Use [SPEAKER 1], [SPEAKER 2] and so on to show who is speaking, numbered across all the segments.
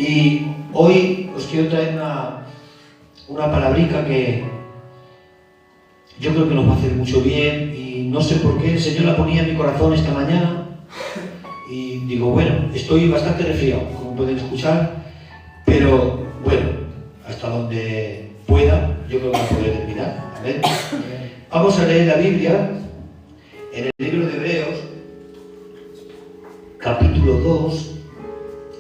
[SPEAKER 1] Y hoy os quiero traer una palabrica que yo creo que nos va a hacer mucho bien, y no sé por qué el Señor la ponía en mi corazón esta mañana. Y digo, bueno, estoy bastante resfriado, como pueden escuchar, pero bueno, hasta donde pueda, yo creo que va a poder terminar. Amén. Vamos a leer la Biblia en el libro de Hebreos, capítulo 2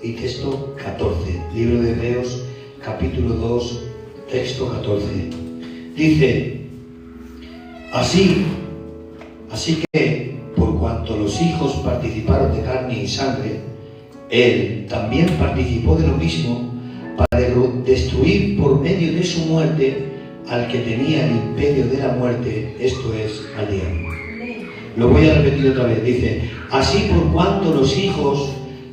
[SPEAKER 1] y texto 14. Libro de Hebreos, capítulo 2, texto 14. Dice, así que, por cuanto los hijos participaron de carne y sangre, Él también participó de lo mismo, para destruir por medio de su muerte al que tenía el imperio de la muerte, esto es, al diablo. Lo voy a repetir otra vez. Dice, así por cuanto los hijos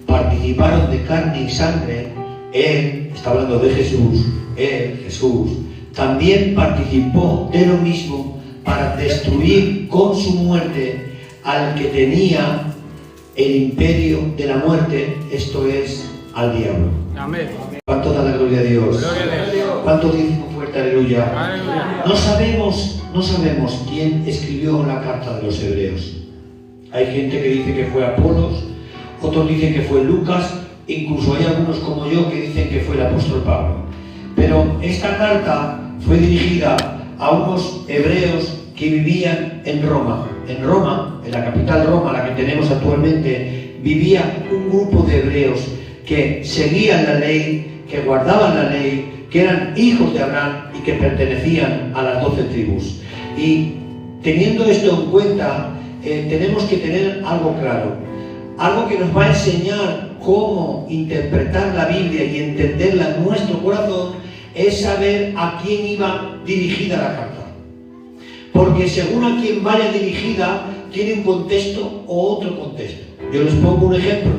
[SPEAKER 1] participaron de carne y sangre, Él, está hablando de Jesús, Él, Jesús, también participó de lo mismo para destruir con su muerte al que tenía el imperio de la muerte, esto es, al diablo.
[SPEAKER 2] Amén.
[SPEAKER 1] ¿Cuánto da la gloria a Dios?
[SPEAKER 2] Gloria a Dios.
[SPEAKER 1] ¿Cuánto dice fuerte aleluya?
[SPEAKER 2] Aleluya.
[SPEAKER 1] No sabemos quién escribió la carta de los Hebreos. Hay gente que dice que fue Apolos, otros dicen que fue Lucas, incluso hay algunos como yo que dicen que fue el apóstol Pablo. Pero esta carta fue dirigida a unos hebreos que vivían en Roma. En Roma, en la capital Roma, la que tenemos actualmente, vivía un grupo de hebreos que seguían la ley, que guardaban la ley, que eran hijos de Abraham y que pertenecían a las 12 tribus. Y teniendo esto en cuenta, tenemos que tener algo claro, algo que nos va a enseñar cómo interpretar la Biblia y entenderla en nuestro corazón, es saber a quién iba dirigida la carta. Porque según a quién vaya dirigida, tiene un contexto o otro contexto. Yo les pongo un ejemplo,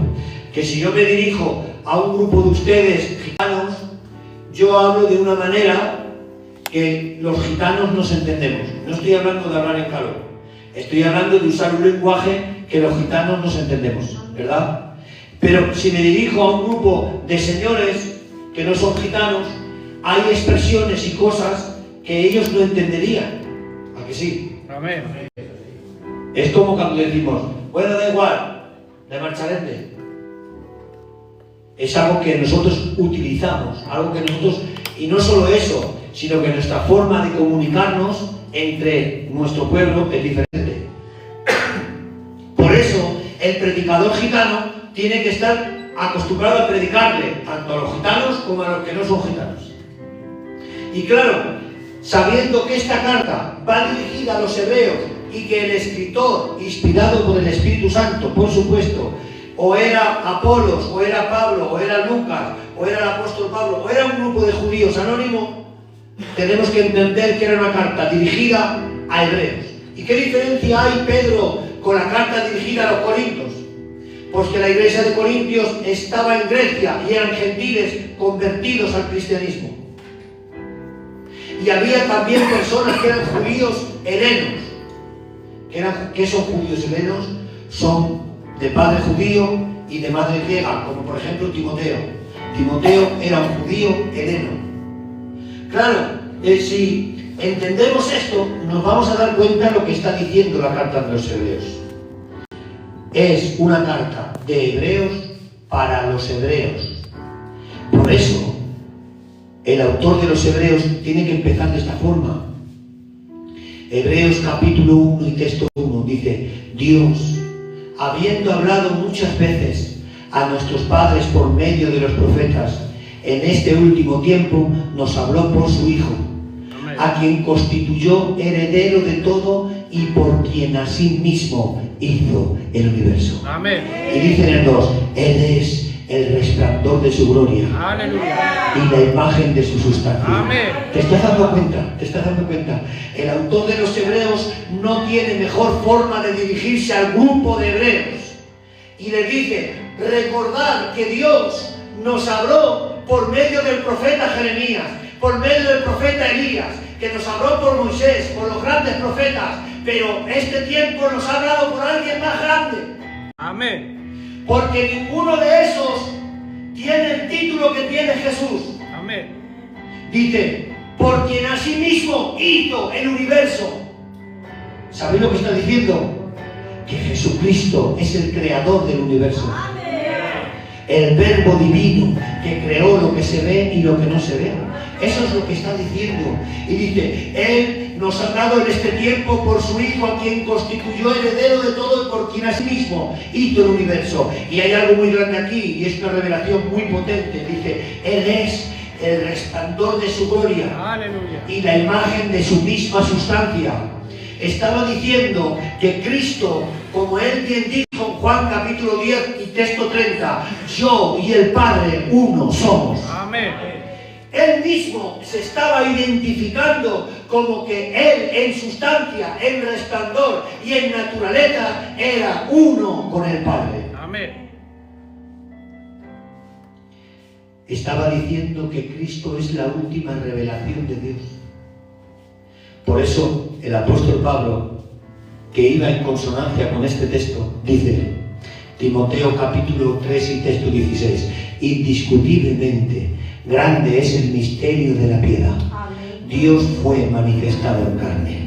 [SPEAKER 1] que si yo me dirijo a un grupo de ustedes gitanos, yo hablo de una manera que los gitanos nos entendemos. No estoy hablando de hablar en calor, estoy hablando de usar un lenguaje que los gitanos nos entendemos, ¿verdad? Pero si me dirijo a un grupo de señores que no son gitanos, hay expresiones y cosas que ellos no entenderían. ¿A que sí?
[SPEAKER 2] Amén.
[SPEAKER 1] Es como cuando decimos, bueno, da igual, de marcharete. Es algo que nosotros utilizamos, algo que nosotros, y no solo eso, sino que nuestra forma de comunicarnos entre nuestro pueblo es diferente. Por eso, el predicador gitano tiene que estar acostumbrado a predicarle tanto a los gitanos como a los que no son gitanos. Y claro, sabiendo que esta carta va dirigida a los hebreos y que el escritor, inspirado por el Espíritu Santo, por supuesto, o era Apolos, o era Pablo, o era Lucas, o era el apóstol Pablo, o era un grupo de judíos anónimos, tenemos que entender que era una carta dirigida a hebreos. ¿Y qué diferencia hay, Pedro, con la carta dirigida a los corintios? Pues que la iglesia de Corintios estaba en Grecia y eran gentiles convertidos al cristianismo. Y había también personas que eran judíos helenos. ¿Qué son judíos helenos? Son de padre judío y de madre griega, como por ejemplo Timoteo. Timoteo era un judío heleno. Claro, si entendemos esto, nos vamos a dar cuenta de lo que está diciendo la carta de los hebreos. Es una carta de hebreos para los hebreos. Por eso, el autor de los hebreos tiene que empezar de esta forma. Hebreos capítulo 1 y texto 1 dice, Dios, habiendo hablado muchas veces a nuestros padres por medio de los profetas, en este último tiempo nos habló por su Hijo, a quien constituyó heredero de todo y por quien asimismo hizo el universo.
[SPEAKER 2] Amén.
[SPEAKER 1] Y dice en el 2, Él es el resplandor de su gloria.
[SPEAKER 2] Aleluya.
[SPEAKER 1] Y la imagen de su sustancia.
[SPEAKER 2] Amén.
[SPEAKER 1] ¿Te estás dando cuenta? ¿Te estás dando cuenta? El autor de los hebreos no tiene mejor forma de dirigirse al grupo de hebreos. Y les dice, recordad que Dios nos habló por medio del profeta Jeremías, por medio del profeta Elías, que nos habló por Moisés, por los grandes profetas, pero este tiempo nos ha hablado por alguien más grande.
[SPEAKER 2] Amén.
[SPEAKER 1] Porque ninguno de esos tiene el título que tiene Jesús.
[SPEAKER 2] Amén.
[SPEAKER 1] Dice, por quien asimismo hizo el universo. ¿Sabéis lo que está diciendo? Que Jesucristo es el creador del universo. El verbo divino que creó lo que se ve y lo que no se ve. Eso es lo que está diciendo. Y dice, Él nos ha dado en este tiempo por su Hijo, a quien constituyó heredero de todo y por quien asimismo hizo el universo. Y hay algo muy grande aquí, y es una revelación muy potente. Dice, Él es el resplandor de su gloria.
[SPEAKER 2] Aleluya.
[SPEAKER 1] Y la imagen de su misma sustancia. Estaba diciendo que Cristo, como Él bien dijo en Juan capítulo 10 y texto 30, yo y el Padre uno somos.
[SPEAKER 2] Amén.
[SPEAKER 1] Él mismo se estaba identificando como que Él en sustancia, en resplandor y en naturaleza era uno con el Padre.
[SPEAKER 2] Amén.
[SPEAKER 1] Estaba diciendo que Cristo es la última revelación de Dios. Por eso el apóstol Pablo, que iba en consonancia con este texto, dice, Timoteo capítulo 3 y texto 16, indiscutiblemente grande es el misterio de la piedad. Dios fue manifestado en carne.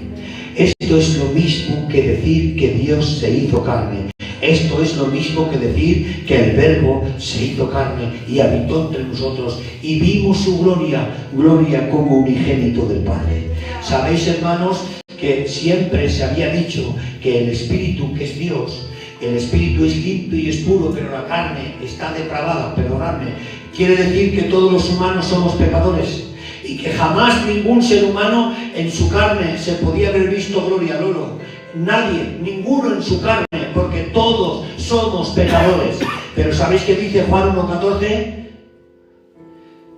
[SPEAKER 1] Esto es lo mismo que decir que Dios se hizo carne. Esto es lo mismo que decir que el Verbo se hizo carne y habitó entre nosotros y vimos su gloria, gloria como unigénito del Padre. Sabéis, hermanos, que siempre se había dicho que el Espíritu, que es Dios, el Espíritu es limpio y es puro, pero la carne está depravada, perdonadme. Quiere decir que todos los humanos somos pecadores y que jamás ningún ser humano en su carne se podía haber visto gloria al oro. Nadie, ninguno en su carne, porque todos somos pecadores. Pero ¿sabéis qué dice Juan 1:14?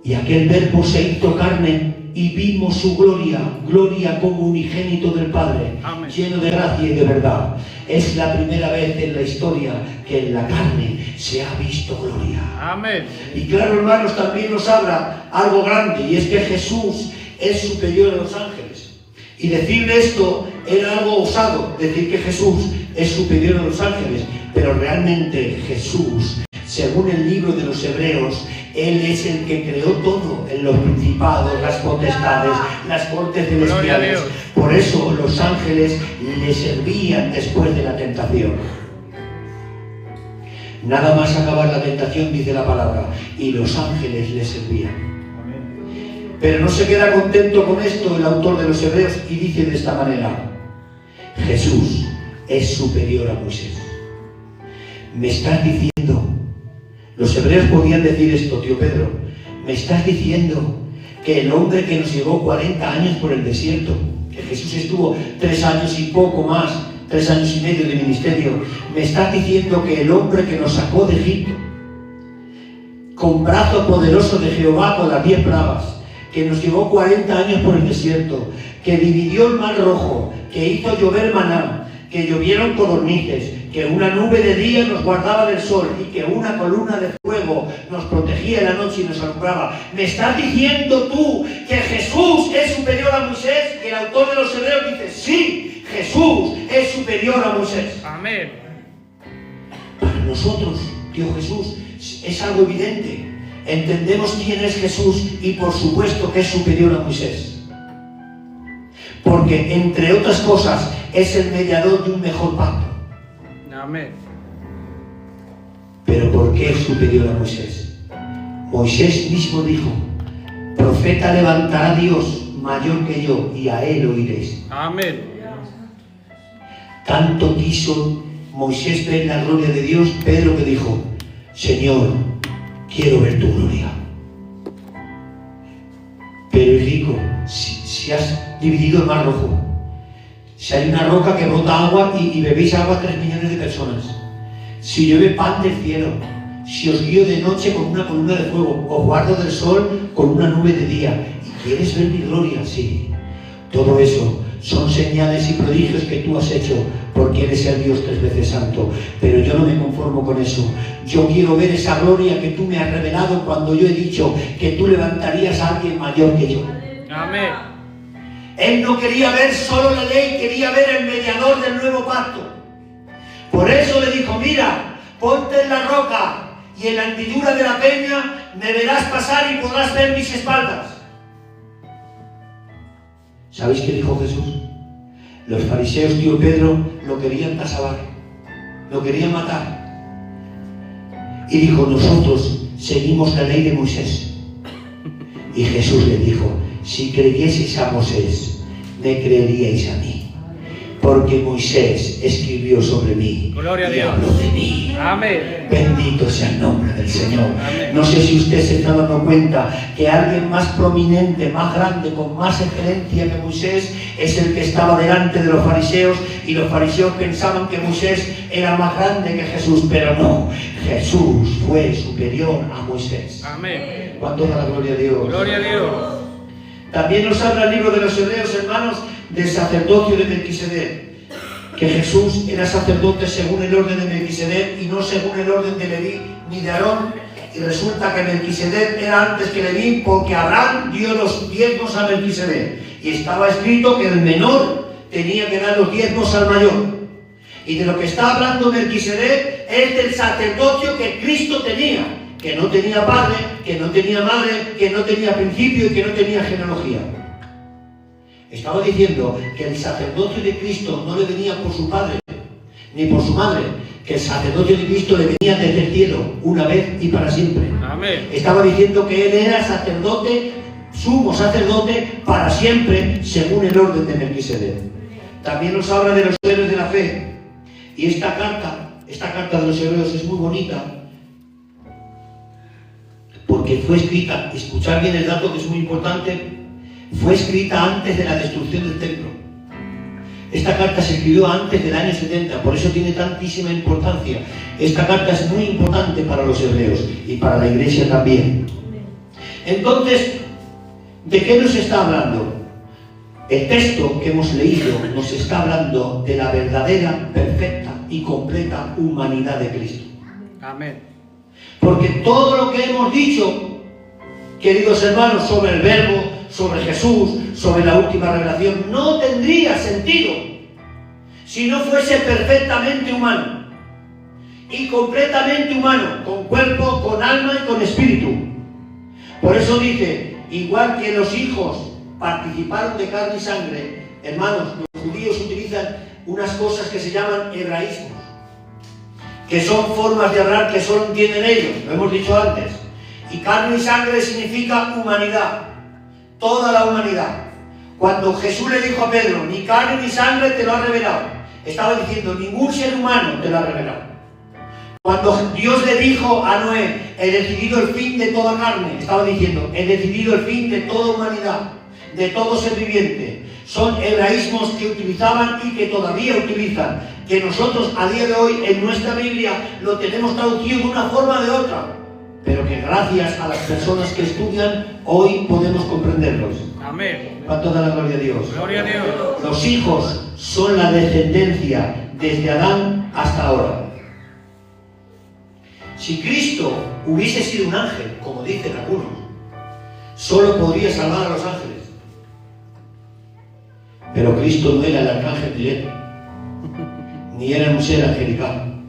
[SPEAKER 1] Y aquel Verbo se hizo carne y vimos su gloria, gloria como unigénito del Padre,
[SPEAKER 2] Amén.
[SPEAKER 1] Lleno de gracia y de verdad. Es la primera vez en la historia que en la carne se ha visto gloria.
[SPEAKER 2] Amén.
[SPEAKER 1] Y claro, hermanos, también nos habla algo grande, y es que Jesús es superior a los ángeles. Y decirle esto era algo osado, decir que Jesús es superior a los ángeles, pero realmente Jesús, según el libro de los Hebreos, Él es el que creó todo, en los principados, las potestades, las cortes celestiales. Por eso los ángeles le servían después de la tentación. Nada más acabar la tentación, dice la palabra, y los ángeles le servían. Pero no se queda contento con esto el autor de los Hebreos y dice de esta manera, Jesús es superior a Moisés. Me estás diciendo, los hebreos podían decir esto, tío Pedro, me estás diciendo que el hombre que nos llevó 40 años por el desierto, que Jesús estuvo 3 años y poco más, 3 años y medio de ministerio, me estás diciendo que el hombre que nos sacó de Egipto, con brazo poderoso de Jehová con las 10 plagas, que nos llevó 40 años por el desierto, que dividió el mar rojo, que hizo llover maná, que llovieron codornices, que una nube de día nos guardaba del sol y que una columna de fuego nos protegía en la noche y nos alumbraba. ¿Me estás diciendo tú que Jesús es superior a Moisés? Y el autor de los Hebreos dice, sí, Jesús es superior a Moisés.
[SPEAKER 2] Amén.
[SPEAKER 1] Para nosotros, Dios Jesús, es algo evidente. Entendemos quién es Jesús y por supuesto que es superior a Moisés. Porque, entre otras cosas, es el mediador de un mejor pacto.
[SPEAKER 2] Amén.
[SPEAKER 1] ¿Pero por qué es superior a Moisés? Moisés mismo dijo, profeta levantará Dios mayor que yo y a él oiréis.
[SPEAKER 2] Amén.
[SPEAKER 1] Tanto quiso Moisés ver la gloria de Dios, Pedro, que dijo, Señor, quiero ver tu gloria. Pero hijo, si has dividido el mar rojo, si hay una roca que brota agua y bebéis agua 3 millones de personas, si llueve pan del cielo, si os guío de noche con una columna de fuego, os guardo del sol con una nube de día, y quieres ver mi gloria, sí. Todo eso son señales y prodigios que tú has hecho porque eres el Dios 3 veces santo. Pero yo no me conformo con eso. Yo quiero ver esa gloria que tú me has revelado cuando yo he dicho que tú levantarías a alguien mayor que yo.
[SPEAKER 2] Amén.
[SPEAKER 1] Él no quería ver solo la ley, quería ver el mediador del nuevo pacto. Por eso le dijo, mira, ponte en la roca y en la hendidura de la peña me verás pasar y podrás ver mis espaldas. ¿Sabéis qué dijo Jesús? Los fariseos, tío Pedro, lo querían casabar, lo querían matar. Y dijo, nosotros seguimos la ley de Moisés. Y Jesús le dijo, si creyéseis a Moisés, me creeríais a mí. Porque Moisés escribió sobre mí.
[SPEAKER 2] Gloria a
[SPEAKER 1] y
[SPEAKER 2] Dios.
[SPEAKER 1] habló de mí.
[SPEAKER 2] Amén.
[SPEAKER 1] Bendito sea el nombre del Señor.
[SPEAKER 2] Amén.
[SPEAKER 1] No sé si usted se está dando cuenta que alguien más prominente, más grande, con más excelencia que Moisés es el que estaba delante de los fariseos, y los fariseos pensaban que Moisés era más grande que Jesús, pero no, Jesús fue superior a Moisés.
[SPEAKER 2] Amén.
[SPEAKER 1] ¿Cuánto da la gloria a Dios?
[SPEAKER 2] Gloria a Dios.
[SPEAKER 1] También nos habla el libro de los Hebreos, hermanos, del sacerdocio de Melquisedec, que Jesús era sacerdote según el orden de Melquisedec y no según el orden de Leví ni de Aarón. Y resulta que Melquisedec era antes que Leví, porque Abraham dio los diezmos a Melquisedec. Y estaba escrito que el menor tenía que dar los diezmos al mayor. Y de lo que está hablando Melquisedec es del sacerdocio que Cristo tenía, que no tenía padre, que no tenía madre, que no tenía principio y que no tenía genealogía. Estaba diciendo que el sacerdocio de Cristo no le venía por su padre ni por su madre, que el sacerdocio de Cristo le venía desde el cielo, una vez y para siempre.
[SPEAKER 2] Amén.
[SPEAKER 1] Estaba diciendo que Él era sacerdote, sumo sacerdote para siempre, según el orden de Melquisedec. También nos habla de los héroes de la fe. Y esta carta de los Hebreos es muy bonita, porque fue escrita, escuchad bien el dato que es muy importante, fue escrita antes de la destrucción del templo. Esta carta se escribió antes del año 70, por eso tiene tantísima importancia. Esta carta es muy importante para los hebreos y para la iglesia también. Entonces, ¿de qué nos está hablando? El texto que hemos leído nos está hablando de la verdadera, perfecta y completa humanidad de Cristo.
[SPEAKER 2] Amén.
[SPEAKER 1] Porque todo lo que hemos dicho, queridos hermanos, sobre el Verbo, sobre Jesús, sobre la última revelación, no tendría sentido si no fuese perfectamente humano y completamente humano, con cuerpo, con alma y con espíritu. Por eso dice, igual que los hijos participaron de carne y sangre, hermanos, los judíos utilizan unas cosas que se llaman hebraísmos, que son formas de hablar que solo entienden ellos, lo hemos dicho antes. Y carne y sangre significa humanidad, toda la humanidad. Cuando Jesús le dijo a Pedro, ni carne ni sangre te lo ha revelado, estaba diciendo, ningún ser humano te lo ha revelado. Cuando Dios le dijo a Noé, he decidido el fin de toda carne, estaba diciendo, he decidido el fin de toda humanidad, de todo ser viviente. Son hebraísmos que utilizaban y que todavía utilizan, que nosotros a día de hoy en nuestra Biblia lo tenemos traducido de una forma o de otra, pero que gracias a las personas que estudian hoy podemos comprenderlos.
[SPEAKER 2] Amén.
[SPEAKER 1] ¿Cuánto da la gloria a Dios?
[SPEAKER 2] Gloria a Dios.
[SPEAKER 1] Los hijos son la descendencia desde Adán hasta ahora. Si Cristo hubiese sido un ángel, como dicen algunos, solo podría salvar a los ángeles. Pero Cristo no era el arcángel Miguel, ni era un ser angelical.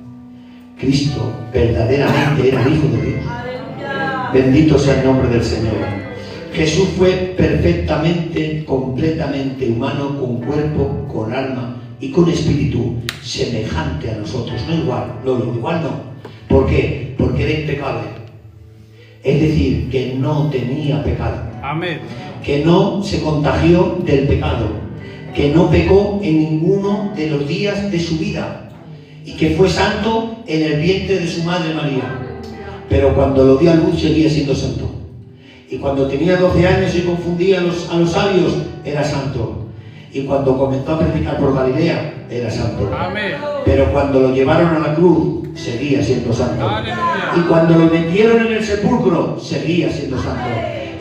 [SPEAKER 1] Cristo verdaderamente era el Hijo de Dios. Bendito sea el nombre del Señor. Jesús fue perfectamente, completamente humano, con cuerpo, con alma y con espíritu, semejante a nosotros, no igual, igual no. ¿Por qué? Porque era impecable. Es decir, que no tenía pecado.
[SPEAKER 2] Amén.
[SPEAKER 1] Que no se contagió del pecado, que no pecó en ninguno de los días de su vida y que fue santo en el vientre de su madre María. Pero cuando lo dio a luz seguía siendo santo. Y cuando tenía 12 años y confundía a los sabios, era santo. Y cuando comenzó a predicar por Galilea, era santo.
[SPEAKER 2] Amén.
[SPEAKER 1] Pero cuando lo llevaron a la cruz, seguía siendo santo.
[SPEAKER 2] Aleluya.
[SPEAKER 1] Y cuando lo metieron en el sepulcro, seguía siendo santo.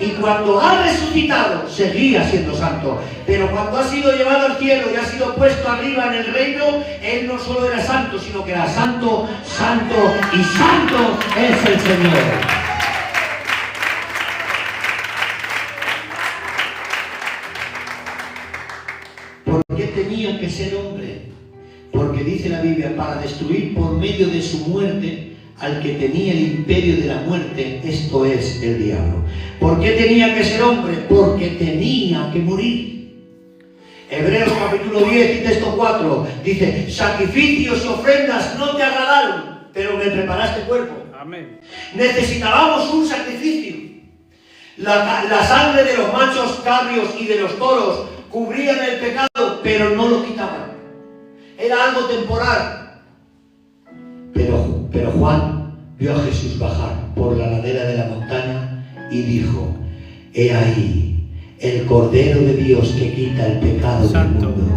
[SPEAKER 1] Y cuando ha resucitado, seguía siendo santo. Pero cuando ha sido llevado al cielo y ha sido puesto arriba en el reino, Él no solo era santo, sino que era santo, santo y santo es el Señor. ¿Por qué tenía que ser hombre? Porque dice la Biblia, para destruir por medio de su muerte al que tenía el imperio de la muerte, esto es el diablo. ¿Por qué tenía que ser hombre? Porque tenía que morir. Hebreos capítulo 10 y texto 4 dice: sacrificios y ofrendas no te agradaron, pero me preparaste cuerpo.
[SPEAKER 2] Amén.
[SPEAKER 1] Necesitábamos un sacrificio. La sangre de los machos cabríos y de los toros cubrían el pecado, pero no lo quitaban. Era algo temporal. Pero Juan vio a Jesús bajar por la ladera de la montaña y dijo: he ahí el Cordero de Dios que quita el pecado del mundo.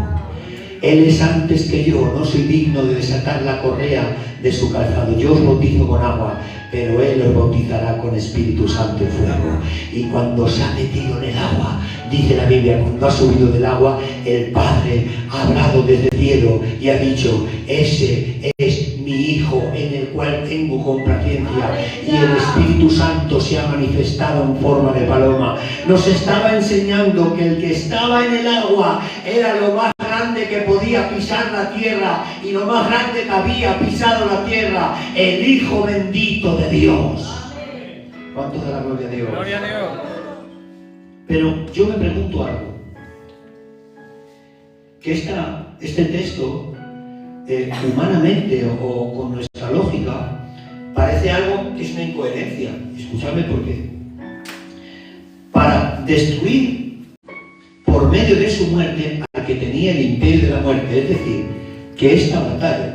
[SPEAKER 1] Él es antes que yo, no soy digno de desatar la correa de su calzado. Yo os bautizo con agua, pero Él os bautizará con Espíritu Santo y fuego. Y cuando se ha metido en el agua, dice la Biblia, cuando ha subido del agua, el Padre ha hablado desde el cielo y ha dicho: ese es mi Hijo en el cual tengo complacencia. Y el Espíritu Santo se ha manifestado en forma de paloma. Nos estaba enseñando que el que estaba en el agua era lo más grande que podía pisar la tierra, y lo más grande que había pisado la tierra, el Hijo bendito de Dios. ¿Cuánto da la gloria a Dios?
[SPEAKER 2] Gloria a Dios.
[SPEAKER 1] Pero yo me pregunto algo, que este texto humanamente o con nuestra lógica parece algo que es una incoherencia. Escuchadme por qué. Para destruir por medio de su muerte al que tenía el imperio de la muerte, es decir, que esta batalla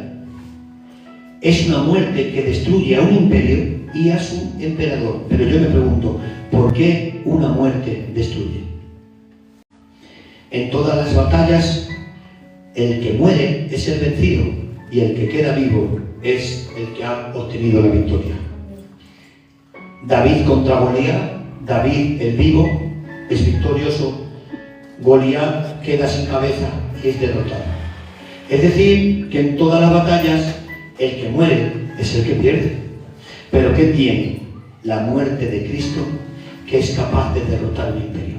[SPEAKER 1] es una muerte que destruye a un imperio y a su emperador. Pero yo me pregunto, ¿por qué una muerte destruye? En todas las batallas, el que muere es el vencido y el que queda vivo es el que ha obtenido la victoria. David contra Goliat, David el vivo es victorioso, Goliat queda sin cabeza y es derrotado. Es decir, que en todas las batallas el que muere es el que pierde. Pero ¿qué tiene la muerte de Cristo que es capaz de derrotar el imperio?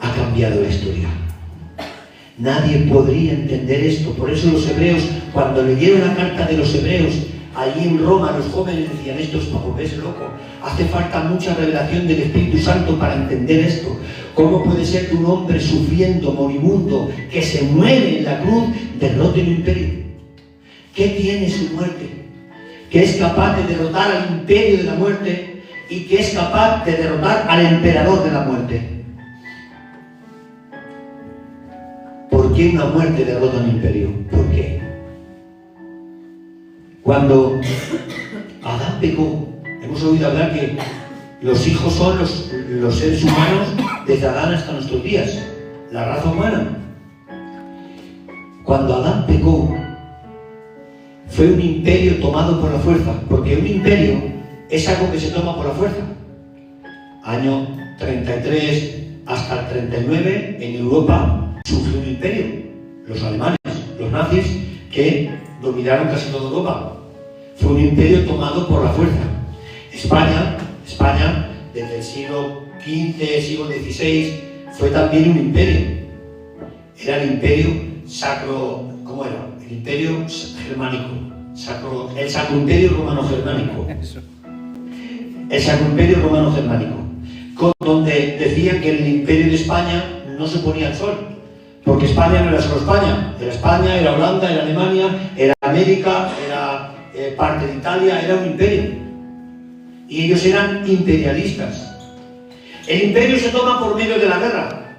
[SPEAKER 1] Ha cambiado la historia. Nadie podría entender esto. Por eso los hebreos, cuando leyeron la carta de los hebreos, allí en Roma, los jóvenes decían: esto es para volverse loco. Hace falta mucha revelación del Espíritu Santo para entender esto. ¿Cómo puede ser que un hombre sufriendo, moribundo, que se muere en la cruz, derrote un imperio? ¿Qué tiene su muerte? Que es capaz de derrotar al imperio de la muerte y que es capaz de derrotar al emperador de la muerte. ¿Por qué una muerte derrota un imperio? ¿Por qué? Cuando Adán pecó, hemos oído hablar que los hijos son los seres humanos desde Adán hasta nuestros días, la raza humana. Cuando Adán pecó, fue un imperio tomado por la fuerza, porque un imperio es algo que se toma por la fuerza. Año 33 hasta el 39, en Europa sufrió un imperio, los alemanes, los nazis, que dominaron casi toda Europa. Fue un imperio tomado por la fuerza. España, desde el siglo XV, siglo XVI, fue también un imperio. Era el imperio sacro, ¿cómo era? El imperio germánico, el sacro imperio romano germánico. El sacro imperio romano germánico, donde decían que en el imperio de España no se ponía el sol, porque España no era solo España, era Holanda, era Alemania, era América, era parte de Italia, era un imperio. Y ellos eran imperialistas. El imperio se toma por medio de la guerra.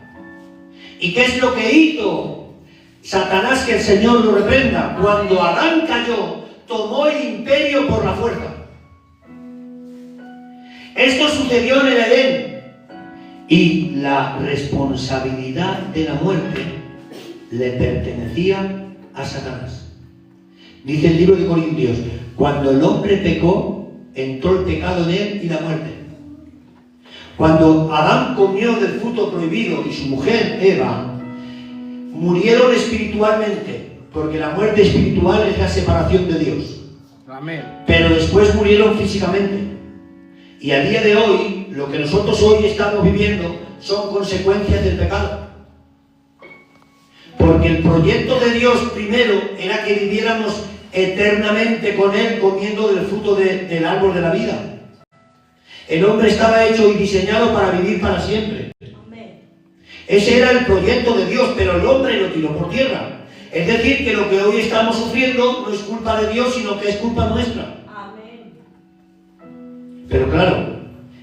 [SPEAKER 1] ¿Y qué es lo que hizo Satanás, que el Señor lo reprenda? Cuando Adán cayó, tomó el imperio por la fuerza. Esto sucedió en el Edén. Y la responsabilidad de la muerte le pertenecía a Satanás. Dice el libro de Corintios: cuando el hombre pecó, entró el pecado en él y la muerte. Cuando Adán comió del fruto prohibido y su mujer Eva, murieron espiritualmente, porque la muerte espiritual es la separación de Dios.
[SPEAKER 2] Amén.
[SPEAKER 1] Pero después murieron físicamente. Y a día de hoy, lo que nosotros hoy estamos viviendo son consecuencias del pecado. Porque el proyecto de Dios primero era que viviéramos eternamente con Él comiendo del fruto del árbol de la vida. El hombre estaba hecho y diseñado para vivir para siempre. Ese era el proyecto de Dios, pero el hombre lo tiró por tierra. Es decir, que lo que hoy estamos sufriendo no es culpa de Dios, sino que es culpa nuestra. Pero claro,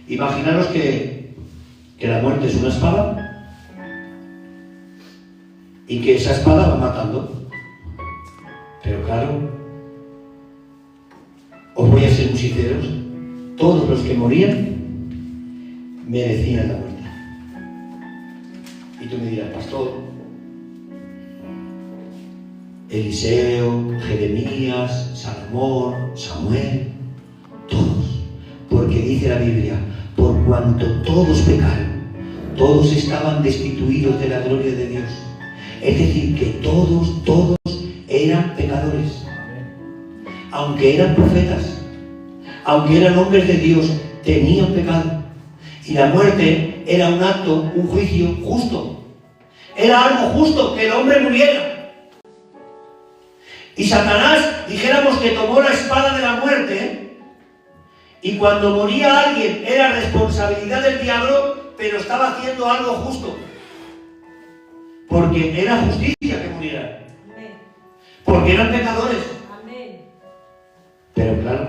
[SPEAKER 1] imaginaros que la muerte es una espada y que esa espada va matando. Pero claro, os voy a ser muy sinceros, todos los que morían merecían la muerte. Y tú me dirás, pastor, Eliseo, Jeremías, Salomón, Samuel, todos, porque dice la Biblia, por cuanto todos pecaron, todos estaban destituidos de la gloria de Dios. Es decir, que todos eran pecadores. Aunque eran profetas, aunque eran hombres de Dios, tenían pecado. Y la muerte era un acto, un juicio justo. Era algo justo que el hombre muriera. Y Satanás, dijéramos que tomó la espada de la muerte, y cuando moría alguien era responsabilidad del diablo, pero estaba haciendo algo justo. Porque era justicia que murieran. Porque eran pecadores. Pero claro,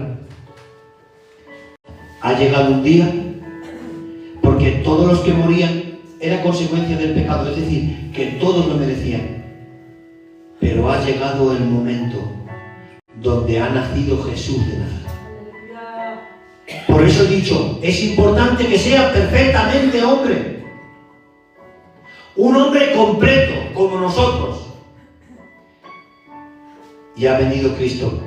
[SPEAKER 1] ha llegado un día, porque todos los que morían era consecuencia del pecado, es decir, que todos lo merecían. Pero ha llegado el momento donde ha nacido Jesús de Nazaret. Por eso he dicho, es importante que sea perfectamente hombre. Un hombre completo, como nosotros. Y ha venido Cristo.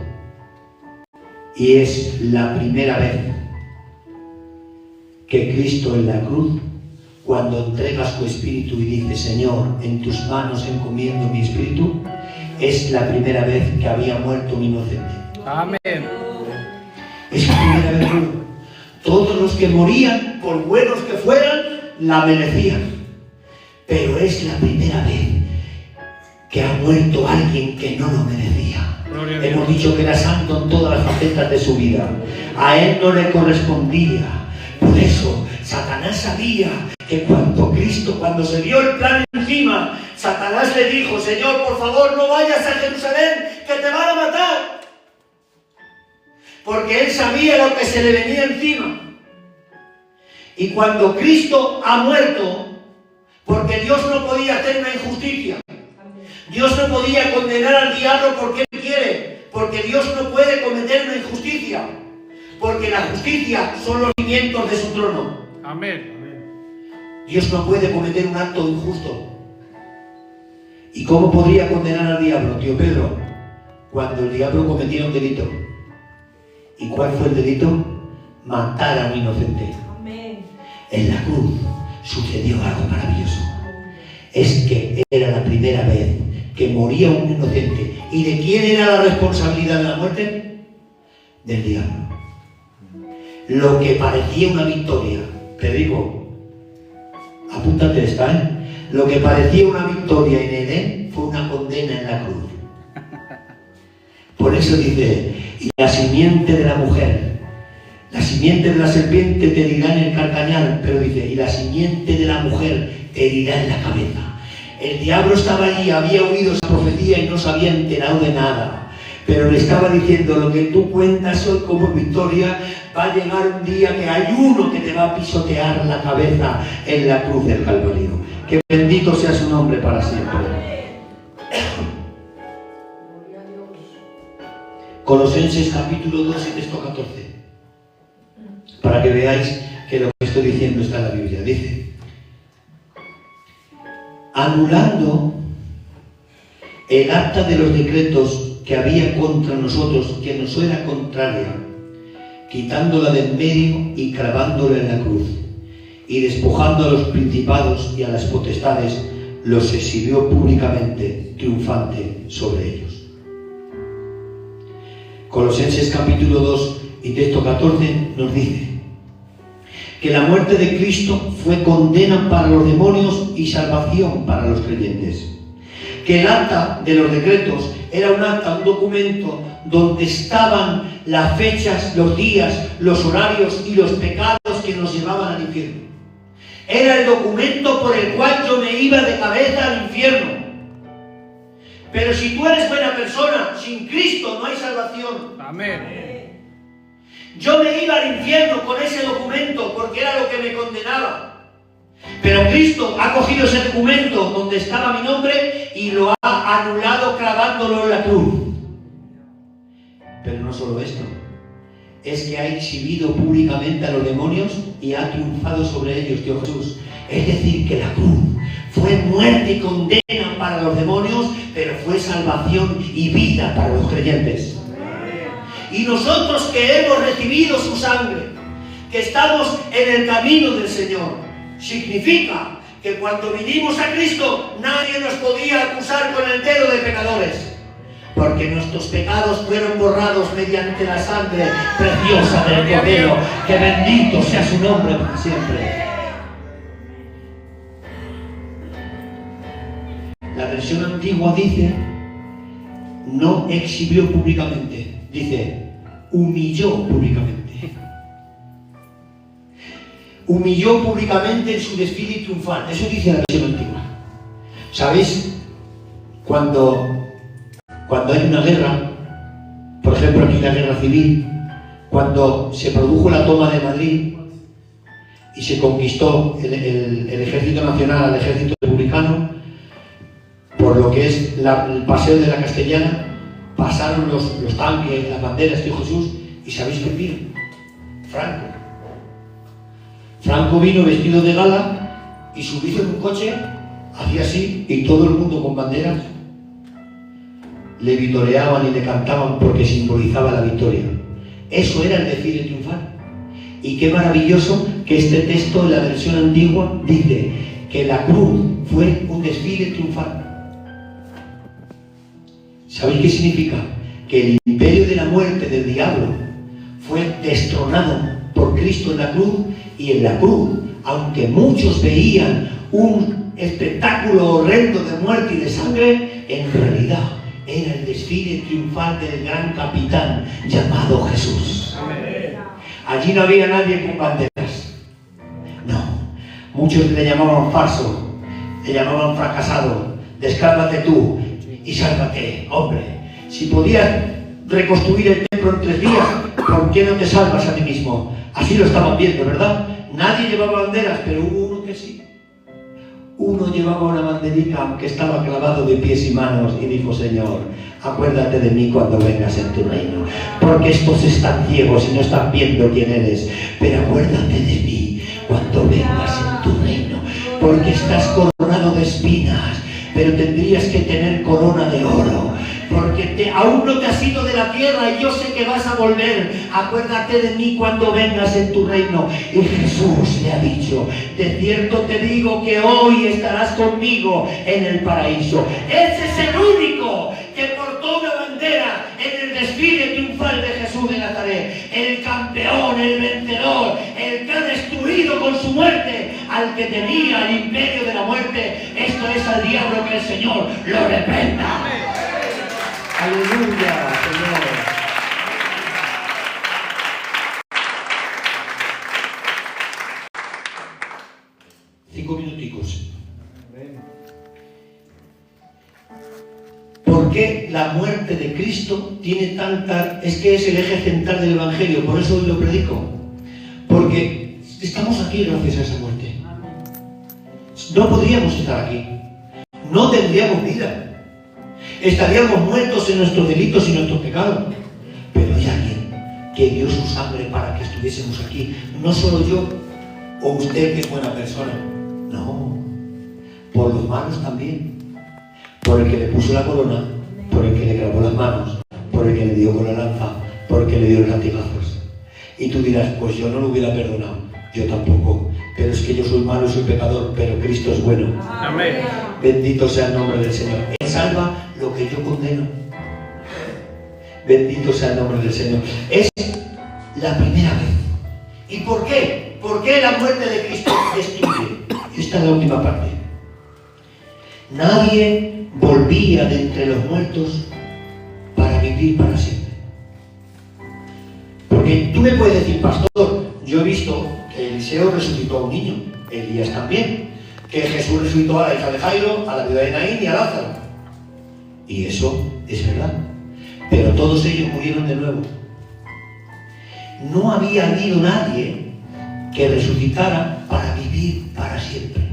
[SPEAKER 1] Y es la primera vez que Cristo en la cruz, cuando entrega su espíritu y dice, Señor, en tus manos encomiendo mi espíritu, es la primera vez que había muerto un inocente.
[SPEAKER 2] Amén.
[SPEAKER 1] Es la primera vez. Todos los que morían, por buenos que fueran, la merecían. Pero es la primera vez que ha muerto alguien que no lo merecía. Hemos dicho que era santo en todas las facetas de su vida. A él no le correspondía. Por eso, Satanás sabía que cuando se dio el plan encima, Satanás le dijo, Señor, por favor, no vayas a Jerusalén, que te van a matar. Porque él sabía lo que se le venía encima. Y cuando Cristo ha muerto, porque Dios no podía hacer una injusticia, Dios no podía condenar al diablo porque él quiere, porque Dios no puede cometer una injusticia, porque la justicia son los cimientos de su trono.
[SPEAKER 2] Amén.
[SPEAKER 1] Dios no puede cometer un acto injusto. ¿Y cómo podría condenar al diablo, tío Pedro? Cuando el diablo cometía un delito. ¿Y cuál fue el delito? Matar a un inocente.
[SPEAKER 3] Amén.
[SPEAKER 1] En la cruz sucedió algo maravilloso. Es que era la primera vez que moría un inocente. ¿Y de quién era la responsabilidad de la muerte? Del diablo. Lo que parecía una victoria, te digo, apúntate esta, ¿eh? Lo que parecía una victoria en Edén fue una condena en la cruz. Por eso dice, y la simiente de la mujer, la simiente de la serpiente te herirá en el carcañal, pero dice, y la simiente de la mujer te herirá en la cabeza. El diablo estaba allí, había oído esa profecía y no se había enterado de nada. Pero le estaba diciendo, lo que tú cuentas hoy como victoria, va a llegar un día que hay uno que te va a pisotear la cabeza en la cruz del Calvario. Que bendito sea su nombre para siempre. Colosenses capítulo 2 y texto 14. Para que veáis que lo que estoy diciendo está en la Biblia. Dice, anulando el acta de los decretos que había contra nosotros, que nos era contraria, quitándola del medio y clavándola en la cruz, y despojando a los principados y a las potestades, los exhibió públicamente, triunfante sobre ellos. Colosenses capítulo 2 y texto 14 nos dice que la muerte de Cristo fue condena para los demonios y salvación para los creyentes. Que el acta de los decretos era un acta, un documento donde estaban las fechas, los días, los horarios y los pecados que nos llevaban al infierno. Era el documento por el cual yo me iba de cabeza al infierno. Pero si tú eres buena persona, sin Cristo no hay salvación.
[SPEAKER 2] Amén.
[SPEAKER 1] Yo me iba al infierno con ese documento porque era lo que me condenaba. Pero Cristo ha cogido ese documento donde estaba mi nombre y lo ha anulado clavándolo en la cruz. Pero no solo esto, es que ha exhibido públicamente a los demonios y ha triunfado sobre ellos, Dios Jesús. Es decir, que la cruz fue muerte y condena para los demonios, pero fue salvación y vida para los creyentes. Y nosotros que hemos recibido su sangre, que estamos en el camino del Señor, significa que cuando vinimos a Cristo nadie nos podía acusar con el dedo de pecadores, porque nuestros pecados fueron borrados mediante la sangre preciosa del Cordero, que bendito sea su nombre para siempre. La versión antigua dice, no exhibió públicamente, dice, humilló públicamente. Humilló públicamente en su desfile triunfal. Eso dice la versión antigua. ¿Sabéis? Cuando hay una guerra, por ejemplo aquí la guerra civil, cuando se produjo la toma de Madrid y se conquistó el ejército nacional al ejército republicano, por lo que es el paseo de la Castellana, pasaron los tanques, las banderas, Dios Jesús, y ¿sabéis quién vino? Franco. Franco vino vestido de gala y subió en un coche, hacía así, y todo el mundo con banderas le vitoreaban y le cantaban porque simbolizaba la victoria. Eso era el desfile triunfal. Y qué maravilloso que este texto en la versión antigua dice que la cruz fue un desfile triunfal. ¿Sabéis qué significa? Que el imperio de la muerte del diablo fue destronado por Cristo en la cruz, y en la cruz, aunque muchos veían un espectáculo horrendo de muerte y de sangre, en realidad era el desfile triunfal del gran capitán llamado Jesús. Allí no había nadie con banderas. No. Muchos le llamaban falso, le llamaban fracasado. Descálmate tú y sálvate, hombre. Si podías reconstruir el templo en 3 días, ¿por qué no te salvas a ti mismo? Así lo estaban viendo, ¿verdad? Nadie llevaba banderas, pero hubo uno que sí. Uno llevaba una banderita que estaba clavado de pies y manos y dijo, Señor, acuérdate de mí cuando vengas en tu reino, porque estos están ciegos y no están viendo quién eres, pero acuérdate de mí cuando vengas en tu reino, porque estás coronado de espinas, pero tendrías que tener corona de oro, porque aún no te has ido de la tierra y yo sé que vas a volver. Acuérdate de mí cuando vengas en tu reino. Y Jesús le ha dicho, de cierto te digo que hoy estarás conmigo en el paraíso. Ese es el único que portó una bandera en el desfile triunfal de Jesús de Nazaret. El campeón, el vencedor, el que ha destruido con su muerte al que tenía el imperio de la muerte. Esto es al diablo, que el Señor lo reprenda. Aleluya, Señor. Cinco minuticos. ¿Por qué la muerte de Cristo tiene tanta... Es que es el eje central del Evangelio, por eso hoy lo predico. Porque estamos aquí gracias a esa muerte. No podríamos estar aquí. No tendríamos vida. Estaríamos muertos en nuestros delitos y nuestros pecados. Pero hay alguien que dio su sangre para que estuviésemos aquí. No solo yo o usted, que es buena persona. No. Por los malos también. Por el que le puso la corona, por el que le grabó las manos, por el que le dio con la lanza, por el que le dio los latigazos. Y tú dirás, pues yo no lo hubiera perdonado. Yo tampoco. Pero es que yo soy malo y soy pecador, pero Cristo es bueno.
[SPEAKER 2] Amén.
[SPEAKER 1] Bendito sea el nombre del Señor. Él salva lo que yo condeno. Bendito sea el nombre del Señor. Es la primera vez. ¿Y por qué? ¿Por qué la muerte de Cristo destruye? Esta es la última parte. Nadie volvía de entre los muertos vivir para siempre. Porque tú me puedes decir, pastor, yo he visto que Eliseo resucitó a un niño, Elías también, que Jesús resucitó a la hija de Jairo, a la viuda de Naín y a Lázaro. Y eso es verdad. Pero todos ellos murieron de nuevo. No había habido nadie que resucitara para vivir para siempre.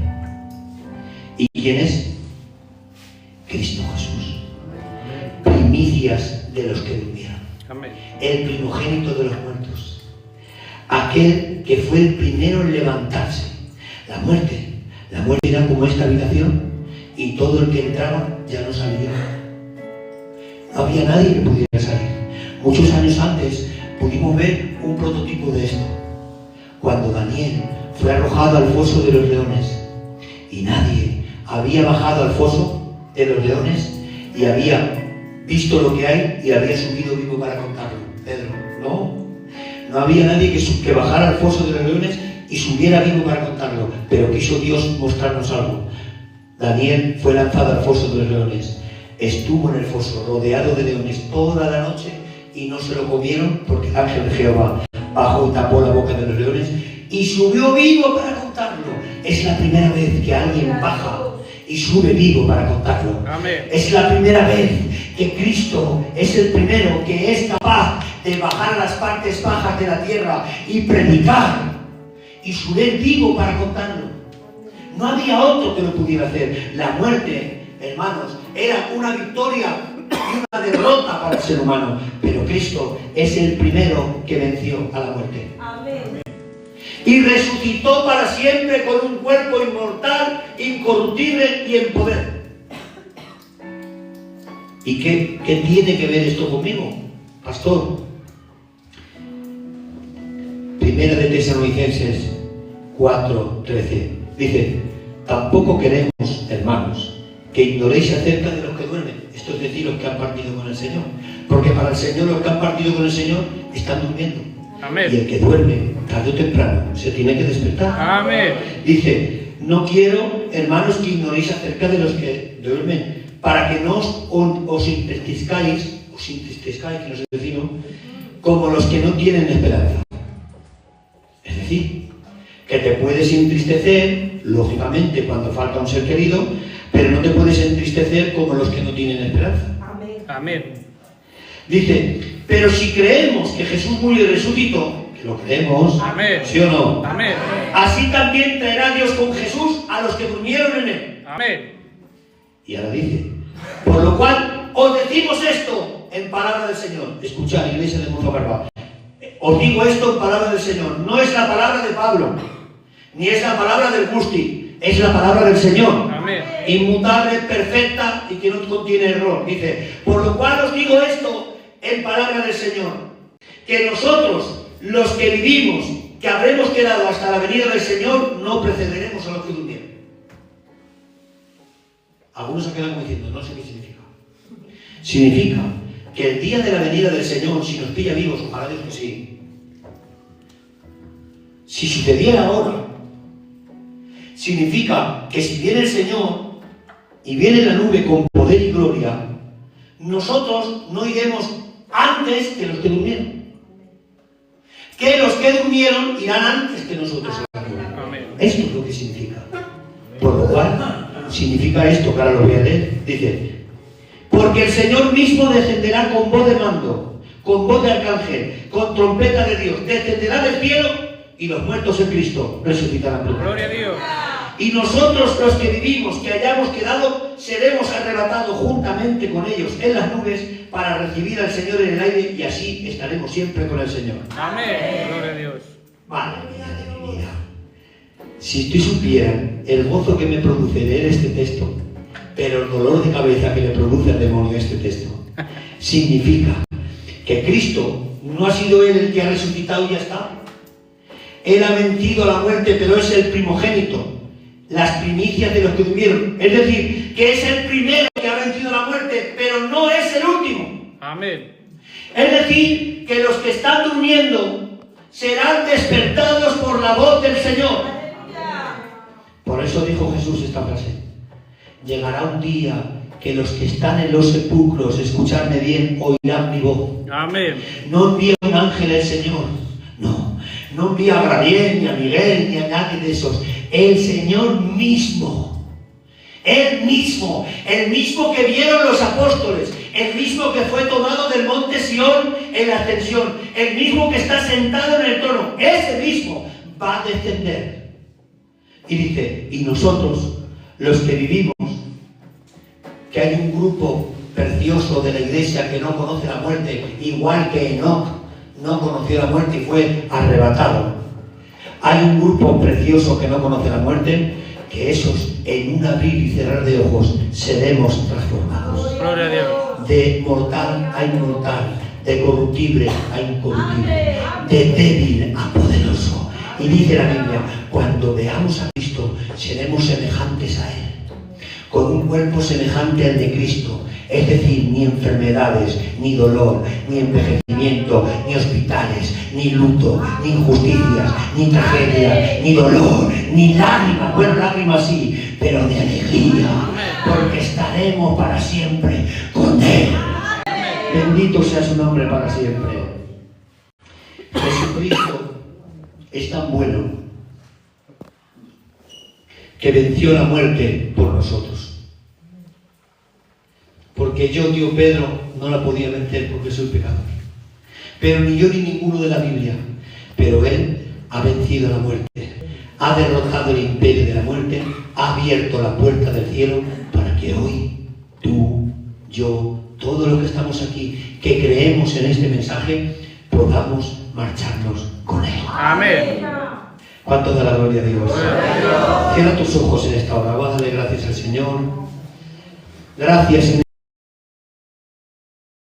[SPEAKER 1] ¿Y quién es? Cristo Jesús. Primicias de los que durmieron.
[SPEAKER 2] Amén.
[SPEAKER 1] El primogénito de los muertos. Aquel que fue el primero en levantarse. La muerte era como esta habitación y todo el que entraba ya no salía. No había nadie que pudiera salir. Muchos años antes pudimos ver un prototipo de esto. Cuando Daniel fue arrojado al foso de los leones y nadie había bajado al foso de los leones y había visto lo que hay y había subido vivo para contarlo. Pedro, no había nadie que bajara al foso de los leones y subiera vivo para contarlo, pero quiso Dios mostrarnos algo. Daniel fue lanzado al foso de los leones, estuvo en el foso rodeado de leones toda la noche y no se lo comieron porque el ángel de Jehová bajó y tapó la boca de los leones y subió vivo para contarlo. Es la primera vez que alguien baja y sube vivo para contarlo.
[SPEAKER 2] Amén.
[SPEAKER 1] Es la primera vez que Cristo es el primero que es capaz de bajar a las partes bajas de la tierra y predicar y subir vivo para contarlo. No había otro que lo pudiera hacer. La muerte, hermanos, era una victoria y una derrota para el ser humano, pero Cristo es el primero que venció a la muerte.
[SPEAKER 3] Amén.
[SPEAKER 1] Y resucitó para siempre con un cuerpo inmortal, incorruptible y en poder. ¿Y qué tiene que ver esto conmigo, pastor? Primera de Tesalonicenses 4:13 dice: tampoco queremos, hermanos, que ignoréis acerca de los que duermen. Esto es decir, los que han partido con el Señor. Porque para el Señor, los que han partido con el Señor están durmiendo.
[SPEAKER 2] Amén.
[SPEAKER 1] Y el que duerme, tarde o temprano, se tiene que despertar.
[SPEAKER 2] Amén.
[SPEAKER 1] Dice: no quiero, hermanos, que ignoréis acerca de los que duermen, para que no os entristezcáis, que no sé decirlo, como los que no tienen esperanza. Es decir, que te puedes entristecer, lógicamente, cuando falta un ser querido, pero no te puedes entristecer como los que no tienen esperanza.
[SPEAKER 3] Amén.
[SPEAKER 2] Amén.
[SPEAKER 1] Dice: pero si creemos que Jesús murió y resucitó, que lo creemos,
[SPEAKER 2] Amén.
[SPEAKER 1] ¿sí o no?
[SPEAKER 2] Amén.
[SPEAKER 1] Así también traerá Dios con Jesús a los que durmieron en él.
[SPEAKER 2] Amén.
[SPEAKER 1] Y ahora dice: por lo cual os decimos esto en palabra del Señor. Escuchad, iglesia de Mozocarba. Os digo esto en palabra del Señor. No es la palabra de Pablo, ni es la palabra del Gusti, es la palabra del Señor.
[SPEAKER 2] Amén.
[SPEAKER 1] Inmutable, perfecta y que no contiene error. Dice: por lo cual os digo esto en palabra del Señor, que nosotros, los que vivimos, que habremos quedado hasta la venida del Señor, no precederemos a los que durmieron. Algunos se quedan como diciendo: no sé qué significa. Significa que el día de la venida del Señor, si nos pilla vivos, ojalá Dios que sí, si sucediera ahora, significa que si viene el Señor y viene la nube con poder y gloria, nosotros no iremos antes que los que durmieron. Que los que durmieron irán antes que nosotros a la nube.
[SPEAKER 2] Amén.
[SPEAKER 1] Esto es lo que significa. Por lo cual, significa esto, que ahora lo voy a leer. Dice: porque el Señor mismo descenderá con voz de mando, con voz de arcángel, con trompeta de Dios, descenderá del cielo y los muertos en Cristo resucitarán primero.
[SPEAKER 2] Gloria a Dios.
[SPEAKER 1] Y nosotros, los que vivimos, que hayamos quedado, seremos arrebatados juntamente con ellos en las nubes para recibir al Señor en el aire, y así estaremos siempre con el Señor.
[SPEAKER 2] Amén. Gloria a Dios.
[SPEAKER 1] Madre mía de mi vida. Si ustedes supieran el gozo que me produce leer este texto, pero el dolor de cabeza que le produce al demonio este texto, significa que Cristo no ha sido Él el que ha resucitado y ya está. Él ha vencido a la muerte, pero es el primogénito, las primicias de los que durmieron. Es decir, que es el primero que ha vencido la muerte, pero no es el último.
[SPEAKER 2] Amén.
[SPEAKER 1] Es decir, que los que están durmiendo serán despertados por la voz del Señor. Por eso dijo Jesús esta frase: llegará un día que los que están en los sepulcros, escuchadme bien, oirán mi voz.
[SPEAKER 2] Amén.
[SPEAKER 1] No envía un ángel el Señor, no envía a Gabriel, ni a Miguel, ni a nadie de esos. El Señor mismo, el mismo que vieron los apóstoles, el mismo que fue tomado del monte Sión en la ascensión, el mismo que está sentado en el trono, ese mismo va a descender. Y dice, y nosotros, los que vivimos, que hay un grupo precioso de la iglesia que no conoce la muerte, igual que Enoc no conoció la muerte y fue arrebatado. Hay un grupo precioso que no conoce la muerte, que esos, en un abrir y cerrar de ojos, seremos transformados.
[SPEAKER 2] Gloria a Dios.
[SPEAKER 1] De mortal a inmortal, de corruptible a incorruptible, de débil a poderoso. Y dice la Biblia, cuando veamos a Cristo, seremos semejantes a Él, con un cuerpo semejante al de Cristo. Es decir, ni enfermedades, ni dolor, ni envejecimiento, ni hospitales, ni luto, ni injusticias, ni tragedia, ni dolor, ni lágrimas. Bueno, lágrimas sí, pero de alegría, porque estaremos para siempre con Él. Bendito sea su nombre para siempre. Jesucristo es tan bueno que venció la muerte por nosotros. Porque yo, tío Pedro, no la podía vencer porque soy pecador. Pero ni yo ni ninguno de la Biblia. Pero Él ha vencido la muerte. Ha derrotado el imperio de la muerte. Ha abierto la puerta del cielo para que hoy, tú, yo, todos los que estamos aquí, que creemos en este mensaje, podamos marcharnos con Él.
[SPEAKER 2] Amén.
[SPEAKER 1] ¿Cuánto da la gloria a Dios? Cierra tus ojos en esta hora. Vamos a darle gracias al Señor. Gracias, Señor.